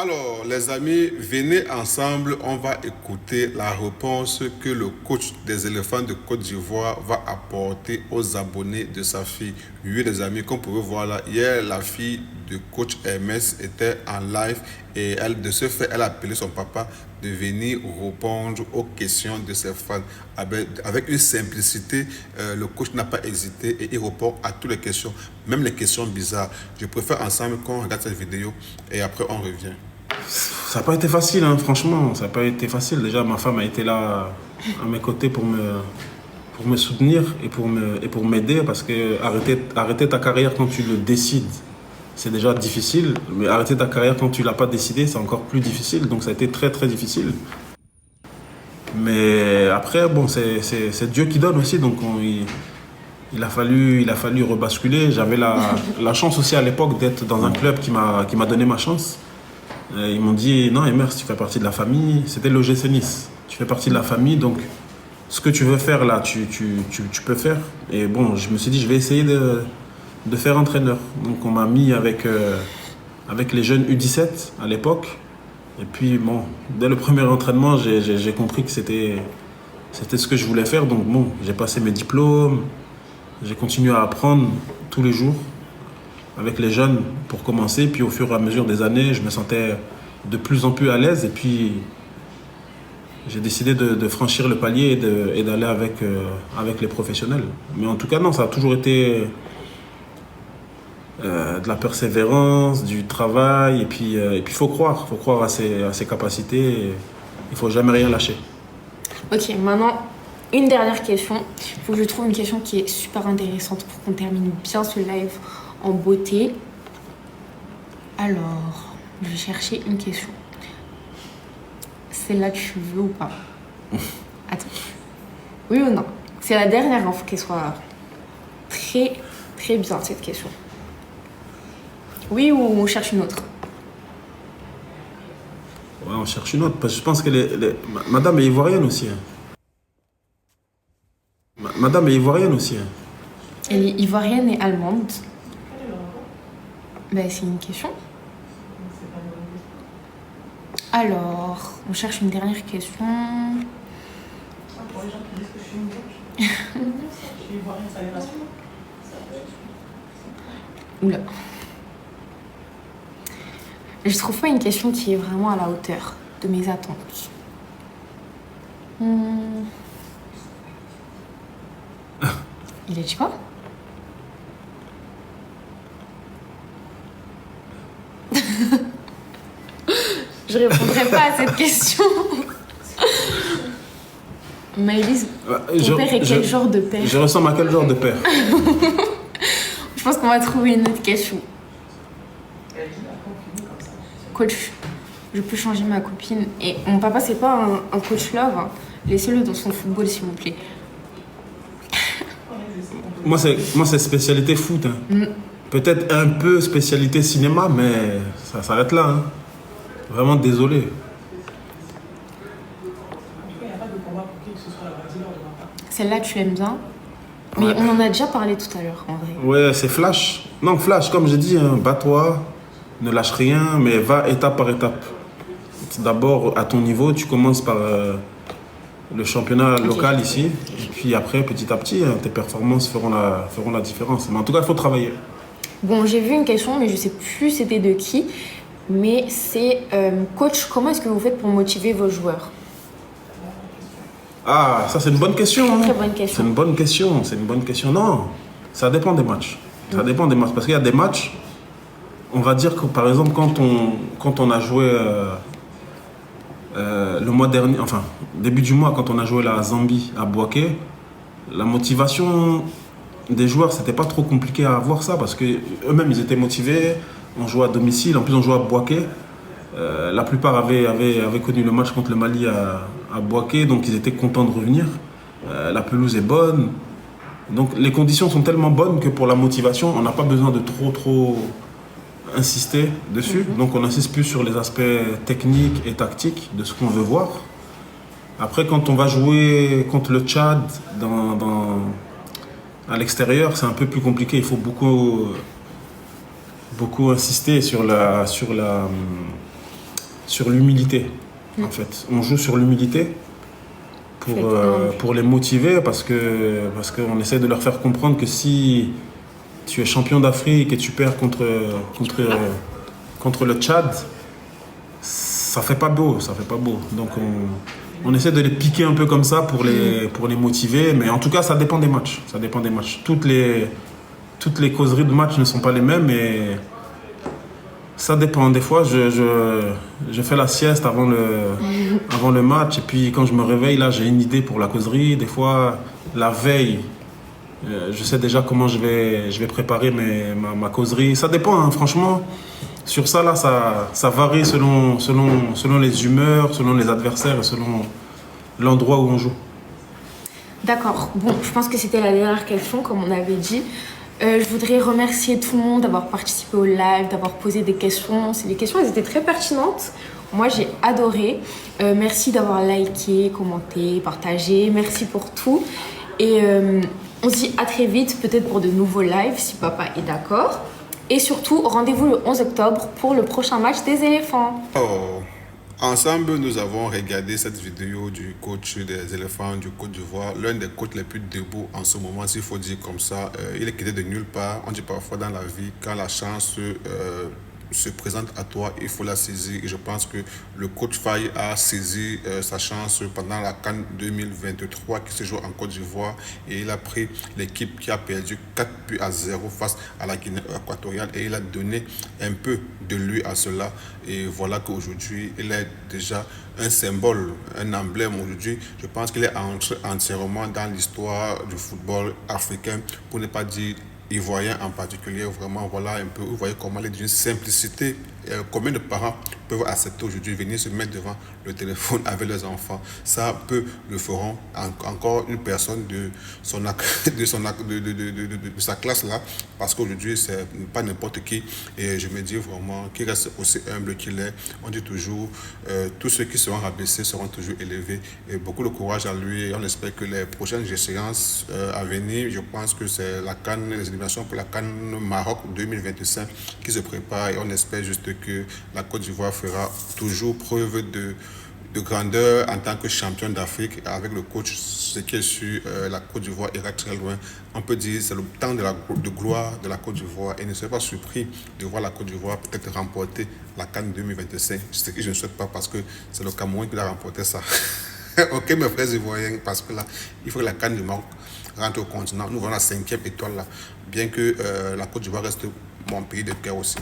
Alors, les amis, venez ensemble, on va écouter la réponse que le coach des éléphants de Côte d'Ivoire va apporter aux abonnés de sa fille. Oui, les amis, comme vous pouvez voir là, hier, la fille de coach Hermès était en live et elle, de ce fait, elle a appelé son papa de venir répondre aux questions de ses fans. Avec une simplicité, le coach n'a pas hésité et il répond à toutes les questions, même les questions bizarres. Je préfère ensemble qu'on regarde cette vidéo et après on revient. Ça n'a pas été facile, hein, franchement, ça n'a pas été facile. Déjà, ma femme a été là à mes côtés pour me soutenir et pour m'aider, parce que arrêter ta carrière quand tu le décides, c'est déjà difficile, mais arrêter ta carrière quand tu ne l'as pas décidé, c'est encore plus difficile. Donc ça a été très très difficile. Mais après, bon, c'est Dieu qui donne aussi, donc il a fallu rebasculer. J'avais la chance aussi à l'époque d'être dans un club qui m'a donné ma chance. Ils m'ont dit, non, Emers, tu fais partie de la famille. C'était l'OGC Nice. Tu fais partie de la famille, donc ce que tu veux faire là, tu peux faire. Et bon, je me suis dit, je vais essayer de faire entraîneur. Donc on m'a mis avec les jeunes U17 à l'époque. Et puis bon, dès le premier entraînement, j'ai compris que c'était ce que je voulais faire. Donc bon, j'ai passé mes diplômes. J'ai continué à apprendre tous les jours avec les jeunes pour commencer. Puis au fur et à mesure des années, je me sentais de plus en plus à l'aise. Et puis j'ai décidé de franchir le palier et d'aller avec les professionnels. Mais en tout cas, non, ça a toujours été de la persévérance, du travail. Et puis il faut croire à ses capacités. Il ne faut jamais rien lâcher. Ok, maintenant, une dernière question. Il faut que je trouve une question qui est super intéressante pour qu'on termine bien ce live en beauté. Alors, je vais chercher une question. Celle-là, tu veux ou pas? Attends. Oui ou non? C'est la dernière, il faut qu'elle soit très, très bien, cette question. Oui ou on cherche une autre? Ouais, on cherche une autre, parce que je pense que madame est ivoirienne aussi. Hein. Madame est ivoirienne aussi. Hein. Elle est ivoirienne et allemande. Ben, c'est une question. Alors, on cherche une dernière question. Pour les gens qui disent que je suis une blanche. Je suis ivoirienne, ça les rassure. Oula. Je trouve pas une question qui est vraiment à la hauteur de mes attentes. Il a dit quoi? Je répondrai pas à cette question. Maëlys, ton père est quel genre de père? Je ressemble à quel genre de père? Je pense qu'on va trouver une autre question. Coach, je peux changer ma copine. Et mon papa, c'est pas un coach love. Hein. Laissez-le dans son football, s'il vous plaît. Moi, c'est spécialité foot. Hein. Peut-être un peu spécialité cinéma, mais ça s'arrête là. Hein. Vraiment désolé. Celle-là, tu l'aimes bien. Mais ouais. On en a déjà parlé tout à l'heure, en vrai. Ouais, c'est Flash. Non, Flash, comme j'ai dit, hein, bats-toi, ne lâche rien, mais va étape par étape. D'abord, à ton niveau, tu commences par le championnat local ici. Et puis après, petit à petit, hein, tes performances feront la différence. Mais en tout cas, il faut travailler. Bon, j'ai vu une question, mais je sais plus c'était de qui. Mais c'est, coach, comment est-ce que vous faites pour motiver vos joueurs? Ah, ça c'est une bonne question. Très bonne question. C'est une bonne question. Non, ça dépend des matchs. Ça dépend des matchs. Parce qu'il y a des matchs, on va dire que par exemple, quand on a joué le mois dernier, enfin, début du mois, quand on a joué la Zambie à Bouaké, la motivation des joueurs, c'était pas trop compliqué à avoir ça, parce qu'eux-mêmes, ils étaient motivés. On jouait à domicile, en plus on jouait à Bouaké. La plupart avaient connu le match contre le Mali à Bouaké, donc ils étaient contents de revenir. La pelouse est bonne. Donc les conditions sont tellement bonnes que pour la motivation, on n'a pas besoin de trop insister dessus. Donc on insiste plus sur les aspects techniques et tactiques de ce qu'on veut voir. Après, quand on va jouer contre le Tchad à l'extérieur, c'est un peu plus compliqué. Il faut beaucoup insister sur sur l'humilité, en fait. On joue sur l'humilité pour les motiver parce qu'on essaie de leur faire comprendre que si tu es champion d'Afrique et tu perds contre le Tchad, ça fait pas beau. Donc on essaie de les piquer un peu comme ça pour les motiver, mais en tout cas ça dépend des matchs. Toutes les causeries de match ne sont pas les mêmes, mais ça dépend. Des fois, je fais la sieste avant le match, et puis quand je me réveille, là, j'ai une idée pour la causerie. Des fois, la veille, je sais déjà comment je vais préparer ma causerie. Ça dépend, hein, franchement. Sur ça, là, ça varie selon les humeurs, selon les adversaires et selon l'endroit où on joue. D'accord. Bon, je pense que c'était la dernière question, comme on avait dit. Je voudrais remercier tout le monde d'avoir participé au live, d'avoir posé des questions. Les questions, elles étaient très pertinentes. Moi, j'ai adoré. Merci d'avoir liké, commenté, partagé. Merci pour tout. Et on se dit à très vite, peut-être pour de nouveaux lives, si papa est d'accord. Et surtout, rendez-vous le 11 octobre pour le prochain match des éléphants. Ensemble, nous avons regardé cette vidéo du coach des éléphants du Côte d'Ivoire, l'un des coachs les plus debout en ce moment, s'il faut dire comme ça. Il est quitté de nulle part. On dit parfois dans la vie, quand la chance se présente à toi, il faut la saisir. Et je pense que le coach Faye a saisi sa chance pendant la CAN 2023 qui se joue en Côte d'Ivoire, et il a pris l'équipe qui a perdu 4-0 face à la Guinée équatoriale, et il a donné un peu de lui à cela. Et voilà qu'aujourd'hui, il est déjà un symbole, un emblème. Aujourd'hui, je pense qu'il est entré entièrement dans l'histoire du football africain, pour ne pas dire ivoirien en particulier. Vraiment, voilà un peu, vous voyez comment il est d'une simplicité. Combien de parents peuvent accepter aujourd'hui venir se mettre devant le téléphone avec leurs enfants? Ça, peu le feront. Encore une personne de sa classe là, parce qu'aujourd'hui c'est pas n'importe qui. Et je me dis vraiment qu'il reste aussi humble qu'il est. On dit toujours tous ceux qui seront rabaissés seront toujours élevés, et beaucoup de courage à lui. Et on espère que les prochaines échéances à venir, je pense que c'est la CAN, les éliminations pour la CAN Maroc 2025 qui se prépare, et on espère juste que la Côte d'Ivoire fera toujours preuve de grandeur en tant que champion d'Afrique. Avec le coach, ce qui est sûr, la Côte d'Ivoire ira très loin. On peut dire que c'est le temps de gloire de la Côte d'Ivoire, et ne soyez pas surpris de voir la Côte d'Ivoire peut-être remporter la CAN 2025. Ce que je ne souhaite pas, parce que c'est le Cameroun qui a remporté ça. Ok, mes frères ivoiriens, parce que là, il faut que la CAN du Maroc rentre au continent. Nous voilà la 5e étoile là, bien que la Côte d'Ivoire reste mon pays de cœur aussi.